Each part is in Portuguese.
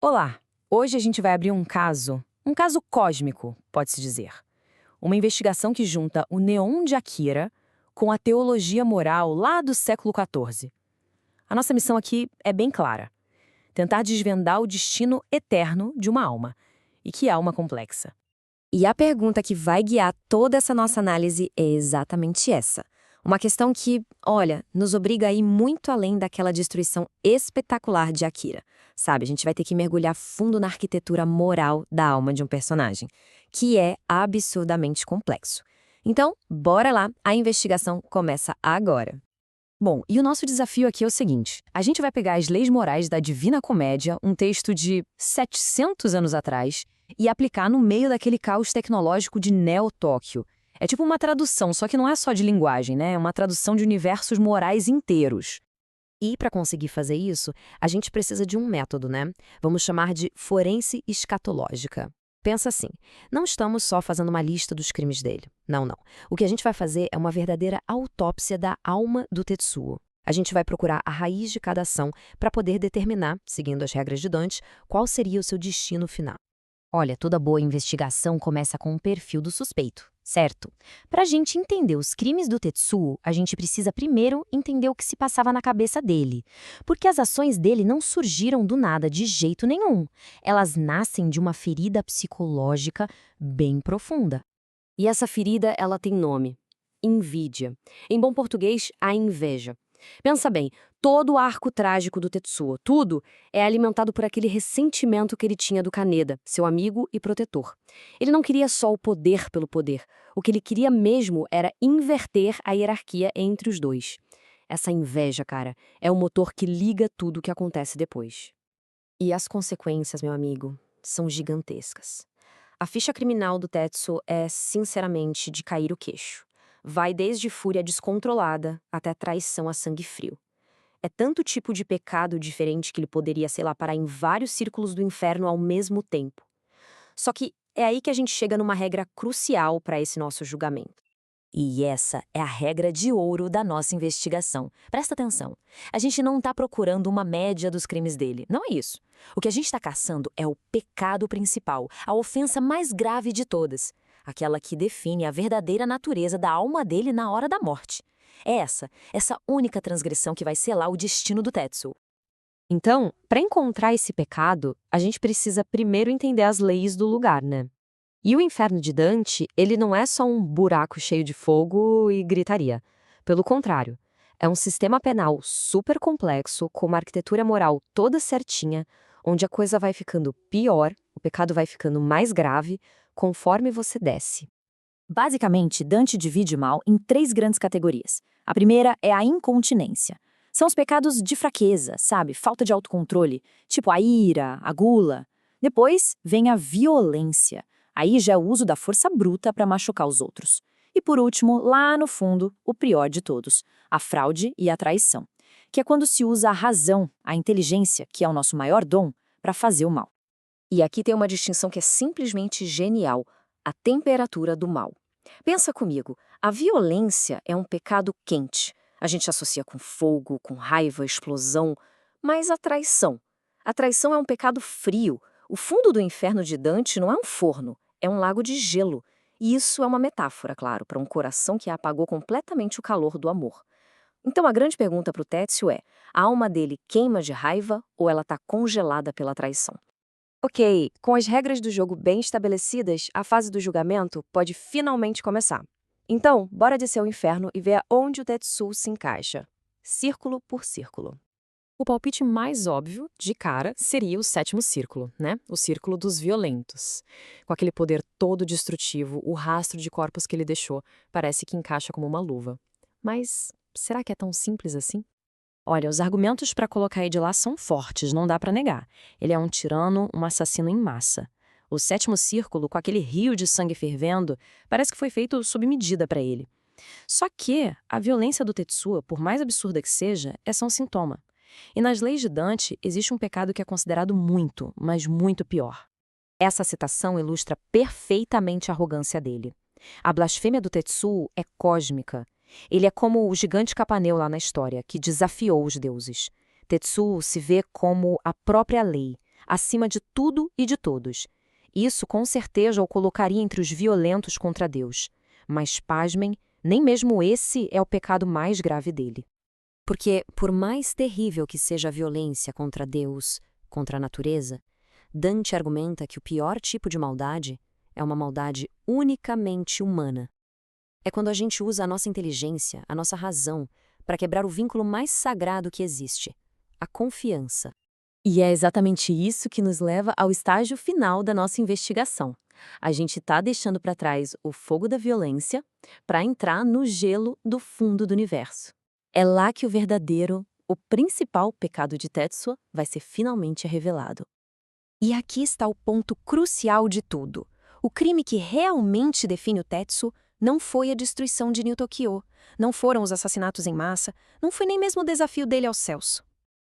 Olá! Hoje a gente vai abrir um caso cósmico, pode-se dizer. Uma investigação que junta o neon de Akira com a teologia moral lá do século XIV. A nossa missão aqui é bem clara: tentar desvendar o destino eterno de uma alma. E que alma complexa. E a pergunta que vai guiar toda essa nossa análise é exatamente essa. Uma questão que, olha, nos obriga a ir muito além daquela destruição espetacular de Akira. Sabe, a gente vai ter que mergulhar fundo na arquitetura moral da alma de um personagem, que é absurdamente complexo. Então, bora lá, a investigação começa agora. Bom, e o nosso desafio aqui é o seguinte: a gente vai pegar as leis morais da Divina Comédia, um texto de 700 anos atrás, e aplicar no meio daquele caos tecnológico de Neo-Tóquio. É tipo uma tradução, só que não é só de linguagem, né? É uma tradução de universos morais inteiros. E para conseguir fazer isso, a gente precisa de um método, né? Vamos chamar de forense escatológica. Pensa assim, não estamos só fazendo uma lista dos crimes dele. Não, não. O que a gente vai fazer é uma verdadeira autópsia da alma do Tetsuo. A gente vai procurar a raiz de cada ação para poder determinar, seguindo as regras de Dante, qual seria o seu destino final. Olha, toda boa investigação começa com o perfil do suspeito, certo? Para a gente entender os crimes do Tetsuo, a gente precisa primeiro entender o que se passava na cabeça dele. Porque as ações dele não surgiram do nada de jeito nenhum. Elas nascem de uma ferida psicológica bem profunda. E essa ferida, ela tem nome: invídia. Em bom português, a inveja. Pensa bem, todo o arco trágico do Tetsuo, tudo, é alimentado por aquele ressentimento que ele tinha do Kaneda, seu amigo e protetor. Ele não queria só o poder pelo poder. O que ele queria mesmo era inverter a hierarquia entre os dois. Essa inveja, cara, é o motor que liga tudo o que acontece depois. E as consequências, meu amigo, são gigantescas. A ficha criminal do Tetsuo é, sinceramente, de cair o queixo. Vai desde fúria descontrolada até traição a sangue frio. É tanto tipo de pecado diferente que ele poderia, sei lá, parar em vários círculos do inferno ao mesmo tempo. Só que é aí que a gente chega numa regra crucial para esse nosso julgamento. E essa é a regra de ouro da nossa investigação. Presta atenção. A gente não está procurando uma média dos crimes dele. Não é isso. O que a gente está caçando é o pecado principal, a ofensa mais grave de todas. Aquela que define a verdadeira natureza da alma dele na hora da morte. É essa única transgressão que vai selar o destino do Tetsuo. Então, para encontrar esse pecado, a gente precisa primeiro entender as leis do lugar, né? E o inferno de Dante, ele não é só um buraco cheio de fogo e gritaria. Pelo contrário, é um sistema penal super complexo, com uma arquitetura moral toda certinha, onde a coisa vai ficando pior, o pecado vai ficando mais grave, conforme você desce. Basicamente, Dante divide o mal em três grandes categorias. A primeira é a incontinência. São os pecados de fraqueza, sabe? Falta de autocontrole, tipo a ira, a gula. Depois vem a violência. Aí já é o uso da força bruta para machucar os outros. E por último, lá no fundo, o pior de todos, a fraude e a traição, que é quando se usa a razão, a inteligência, que é o nosso maior dom, para fazer o mal. E aqui tem uma distinção que é simplesmente genial: a temperatura do mal. Pensa comigo, a violência é um pecado quente. A gente associa com fogo, com raiva, explosão. Mas a traição? A traição é um pecado frio. O fundo do inferno de Dante não é um forno, é um lago de gelo. E isso é uma metáfora, claro, para um coração que apagou completamente o calor do amor. Então a grande pergunta para o Técio é: a alma dele queima de raiva ou ela está congelada pela traição? Ok, com as regras do jogo bem estabelecidas, a fase do julgamento pode finalmente começar. Então, bora descer ao inferno e ver aonde o Tetsuo se encaixa, círculo por círculo. O palpite mais óbvio, de cara, seria o sétimo círculo, né? O círculo dos violentos. Com aquele poder todo destrutivo, o rastro de corpos que ele deixou parece que encaixa como uma luva. Mas será que é tão simples assim? Olha, os argumentos para colocar ele lá são fortes, não dá para negar. Ele é um tirano, um assassino em massa. O sétimo círculo, com aquele rio de sangue fervendo, parece que foi feito sob medida para ele. Só que a violência do Tetsuo, por mais absurda que seja, é só um sintoma. E nas leis de Dante, existe um pecado que é considerado muito, mas muito pior. Essa citação ilustra perfeitamente a arrogância dele. A blasfêmia do Tetsuo é cósmica. Ele é como o gigante Capaneu lá na história, que desafiou os deuses. Tetsuo se vê como a própria lei, acima de tudo e de todos. Isso com certeza o colocaria entre os violentos contra Deus. Mas, pasmem, nem mesmo esse é o pecado mais grave dele. Porque, por mais terrível que seja a violência contra Deus, contra a natureza, Dante argumenta que o pior tipo de maldade é uma maldade unicamente humana. É quando a gente usa a nossa inteligência, a nossa razão, para quebrar o vínculo mais sagrado que existe, a confiança. E é exatamente isso que nos leva ao estágio final da nossa investigação. A gente está deixando para trás o fogo da violência para entrar no gelo do fundo do universo. É lá que o verdadeiro, o principal pecado de Tetsuo vai ser finalmente revelado. E aqui está o ponto crucial de tudo. O crime que realmente define o Tetsuo não foi a destruição de New Tokyo, não foram os assassinatos em massa, não foi nem mesmo o desafio dele aos céus.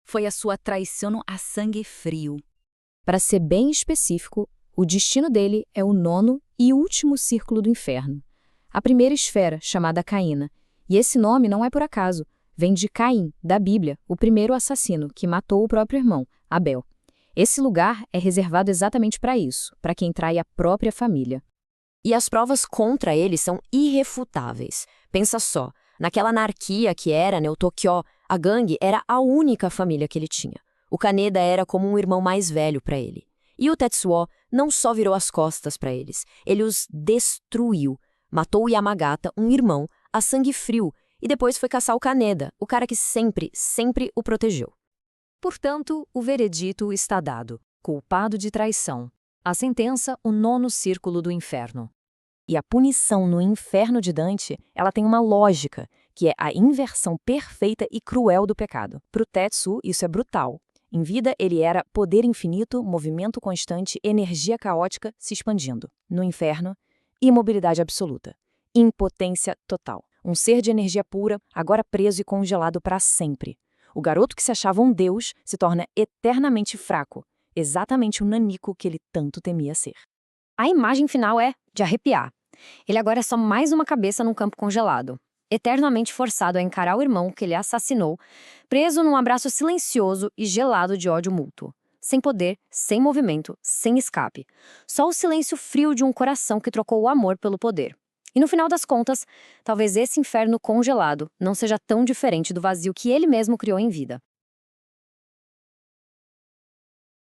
Foi a sua traição a sangue frio. Para ser bem específico, o destino dele é o 9º e último círculo do inferno, a primeira esfera, chamada Caína. E esse nome não é por acaso, vem de Caim, da Bíblia, o primeiro assassino que matou o próprio irmão, Abel. Esse lugar é reservado exatamente para isso, para quem trai a própria família. E as provas contra ele são irrefutáveis. Pensa só, naquela anarquia que era New Tokyo, a gangue era a única família que ele tinha. O Kaneda era como um irmão mais velho para ele. E o Tetsuo não só virou as costas para eles, ele os destruiu. Matou o Yamagata, um irmão, a sangue frio, e depois foi caçar o Kaneda, o cara que sempre o protegeu. Portanto, o veredito está dado. Culpado de traição. A sentença, o 9º círculo do inferno. E a punição no inferno de Dante, ela tem uma lógica, que é a inversão perfeita e cruel do pecado. Para o Tetsuo, isso é brutal. Em vida, ele era poder infinito, movimento constante, energia caótica se expandindo. No inferno, imobilidade absoluta. Impotência total. Um ser de energia pura, agora preso e congelado para sempre. O garoto que se achava um deus se torna eternamente fraco, exatamente o nanico que ele tanto temia ser. A imagem final é de arrepiar. Ele agora é só mais uma cabeça num campo congelado, eternamente forçado a encarar o irmão que ele assassinou, preso num abraço silencioso e gelado de ódio mútuo. Sem poder, sem movimento, sem escape. Só o silêncio frio de um coração que trocou o amor pelo poder. E no final das contas, talvez esse inferno congelado não seja tão diferente do vazio que ele mesmo criou em vida.